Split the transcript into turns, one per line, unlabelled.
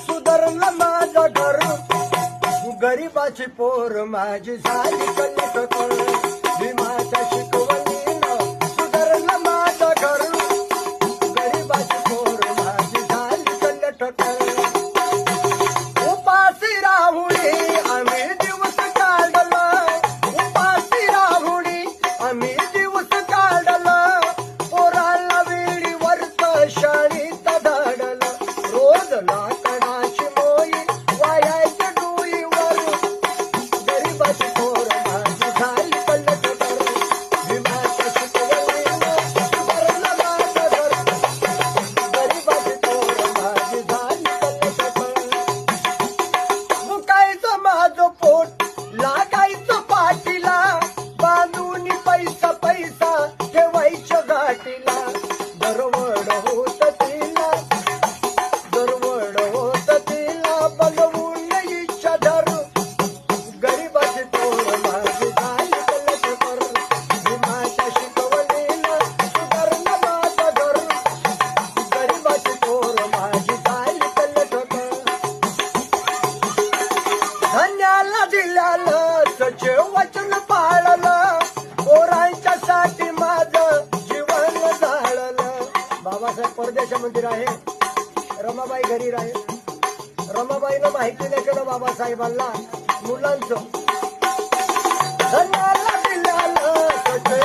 सुधारलं माझं घर, गरीबाची पोर माझी झाली कलटकर. भीमाच्या शिकवणीनं सुधारलं माझं घर, गरीबाची पोर माझी झाली कलटकर. उपाशी राहुणी आम्ही दिवस काढलं, उपाशी राहुणी आम्ही दिवस काढलं. पोराला वेळीवरच शाळेत धाडलं, रोज लाकडाची मोई वायाच्या डोईवर. गरीबाची पोर माझी झाली कलटकर. भीमाच्या शिकवणीनं सुधारलं माझं घर, गरीबाची पोर माझी झाली कलटकर. मुकायचं माझं पोट लागायचं पाठीला, बांधून पैसा पैसा ठेवायच्या गाठीला. दरवड होत तिला, दरवड होत तिला, बलवून इच्छा धरू. गरीबाची पोर माझी झाली कलटकर. भीमाच्या शिकवणीनं सुधारलं माझं घर, गरीबाची पोर माझी झाली कलटकर. धन्याला दिल्यालं सचे वचन पाळलं, पोरांच्यासाठी माझं जीवन जाळलं. बाबासाहेब परदेशा मंदिर आहे, रमाबाई घरी राहे. रमाबाईनं माहिती नाही केलं बाबासाहेबांना मुलांचं. धन्याला दिल्यालं सचे